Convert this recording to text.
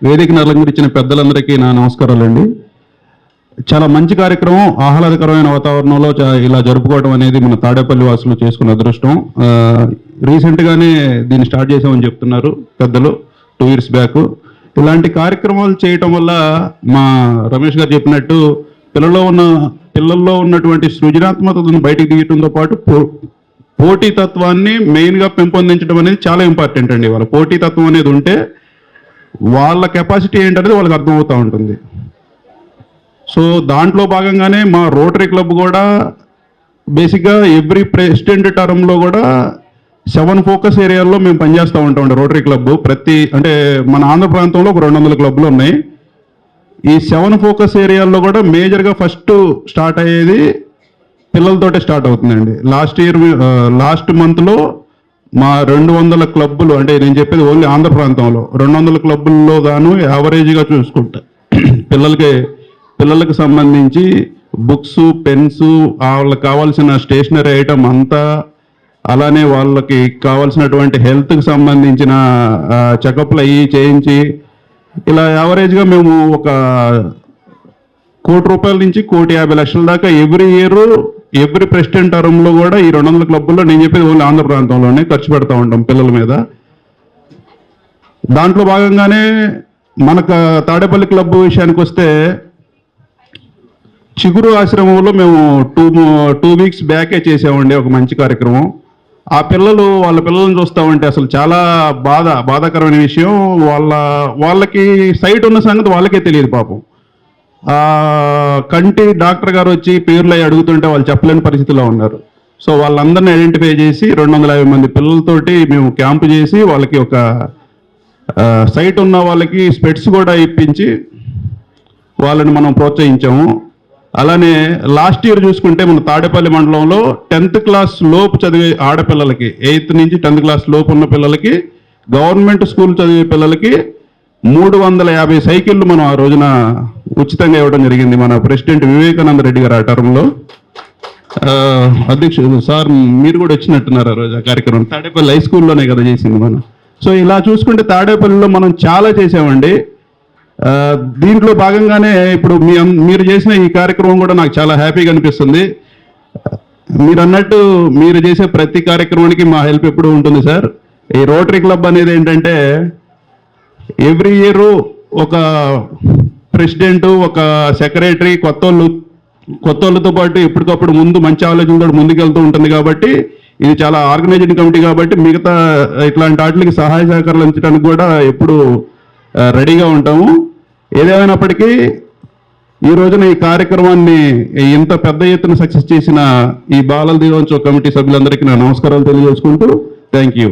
వేదికను అలంకరించిన పెద్దలందరికీ నా నమస్కారాలండి. చాలా మంచి కార్యక్రమం, ఆహ్లాదకరమైన వాతావరణంలో ఇలా జరుపుకోవడం అనేది మన తాడేపల్లి వాసులు చేసుకున్న అదృష్టం. రీసెంట్గానే దీన్ని స్టార్ట్ చేసామని చెప్తున్నారు పెద్దలు 2 years బ్యాక్. ఇలాంటి కార్యక్రమాలు చేయటం వల్ల మా రమేష్ గారు చెప్పినట్టు పిల్లల్లో ఉన్నటువంటి సృజనాత్మకతను బయటికి తీయటంతో పాటు పోటీతత్వాన్ని మెయిన్గా పెంపొందించడం అనేది చాలా ఇంపార్టెంట్ అండి. వాళ్ళ పోటీతత్వం అనేది ఉంటే వాళ్ళ కెపాసిటీ ఏంటనేది వాళ్ళకి అర్థమవుతూ ఉంటుంది. సో దాంట్లో భాగంగానే మా రోటరీ క్లబ్ కూడా బేసిక్గా ఎవ్రీ ప్రెసిడెంట్ టర్మ్లో కూడా 7 ఫోకస్ ఏరియాల్లో మేము పనిచేస్తూ ఉంటామండి. రోటరీ క్లబ్ అంటే మన ఆంధ్ర ప్రాంతంలో ఒక 200 క్లబ్లు ఉన్నాయి. ఈ 7 ఫోకస్ ఏరియాల్లో కూడా మేజర్గా ఫస్ట్ స్టార్ట్ అయ్యేది పిల్లలతోటే స్టార్ట్ అవుతుందండి. లాస్ట్ మంత్లో మా 200 క్లబ్బులు, అంటే నేను చెప్పేది ఓన్లీ ఆంధ్ర ప్రాంతంలో 200 క్లబ్బుల్లో గాను యావరేజ్గా చూసుకుంటా పిల్లలకు సంబంధించి బుక్స్, పెన్స్, వాళ్ళకి కావాల్సిన స్టేషనరీ ఐటమ్ అంతా, అలానే వాళ్ళకి కావాల్సినటువంటి హెల్త్కి సంబంధించిన చెకప్లు అయ్యి చేయించి ఇలా యావరేజ్గా మేము ఒక ₹1,00,00,000 నుంచి ₹1,50,00,000 దాకా ఎవ్రీ ప్రెసిడెంట్ టర్మ్లో కూడా ఈ 200 క్లబ్బుల్లో, నేను చెప్పేది ఓన్లీ ఆంధ్ర ప్రాంతంలోనే ఖర్చు పెడతా ఉంటాం పిల్లల మీద. దాంట్లో భాగంగానే మనకు తాడేపల్లి క్లబ్ విషయానికి వస్తే చిగురు ఆశ్రమంలో మేము 2 weeks బ్యాకే చేసామండి ఒక మంచి కార్యక్రమం. వాళ్ళ పిల్లలను చూస్తామంటే అసలు చాలా బాధాకరమైన విషయం. వాళ్ళకి సైట్ ఉన్న సంగతి వాళ్ళకే తెలియదు పాపం. కంటి డాక్టర్ గారు వచ్చి పేర్లు అవి అడుగుతుంటే వాళ్ళు చెప్పలేని పరిస్థితిలో ఉన్నారు. సో వాళ్ళందరినీ ఐడెంటిఫై చేసి 250 మంది పిల్లలతోటి మేము క్యాంపు చేసి వాళ్ళకి ఒక సైట్ ఉన్న వాళ్ళకి స్పెట్స్ కూడా ఇప్పించి వాళ్ళని మనం ప్రోత్సహించాము. అలానే లాస్ట్ ఇయర్ చూసుకుంటే మన తాడేపల్లి మండలంలో 10th క్లాస్ లోపు చదివే ఆడపిల్లలకి, 8th నుంచి 10th క్లాస్ లోపు ఉన్న పిల్లలకి, గవర్నమెంట్ స్కూల్ చదివే పిల్లలకి 350 సైకిళ్ళు మనం ఆ రోజున ఉచితంగా ఇవ్వడం జరిగింది. మన ప్రెసిడెంట్ వివేకానంద రెడ్డి గారు ఆ టర్మ్లో. అధ్యక్షుడు సార్ మీరు కూడా వచ్చినట్టున్నారు ఆ రోజు ఆ కార్యక్రమం. తాడేపల్లి హై స్కూల్లోనే కదా చేసింది మనం. సో ఇలా చూసుకుంటే తాడేపల్లిలో మనం చాలా చేసామండి. దీంట్లో భాగంగానే ఇప్పుడు మీరు చేసిన ఈ కార్యక్రమం కూడా నాకు చాలా హ్యాపీగా అనిపిస్తుంది. మీరు అన్నట్టు మీరు చేసే ప్రతి కార్యక్రమానికి మా హెల్ప్ ఎప్పుడు ఉంటుంది సార్. ఈ రోటరీ క్లబ్ అనేది ఏంటంటే ఎవ్రీ ఇయర్ ఒక ప్రెసిడెంట్, ఒక సెక్రటరీ, కొత్తోళ్ళతో పాటు ఎప్పటికప్పుడు మంచి ఆలోచనతో ముందుకెళ్తూ ఉంటుంది. కాబట్టి ఇది చాలా ఆర్గనైజ్డ్ కమిటీ కాబట్టి మిగతా ఇట్లాంటి వాటికి సహాయ సహకారాలు అందించడానికి కూడా ఎప్పుడు రెడీగా ఉంటాము. ఏదేమైనప్పటికీ ఈ రోజున ఈ కార్యక్రమాన్ని ఇంత పెద్ద ఎత్తున సక్సెస్ చేసిన ఈ బాలల దినోత్సవ కమిటీ సభ్యులందరికీ నా నమస్కారాలు తెలియజేసుకుంటూ థ్యాంక్ యూ.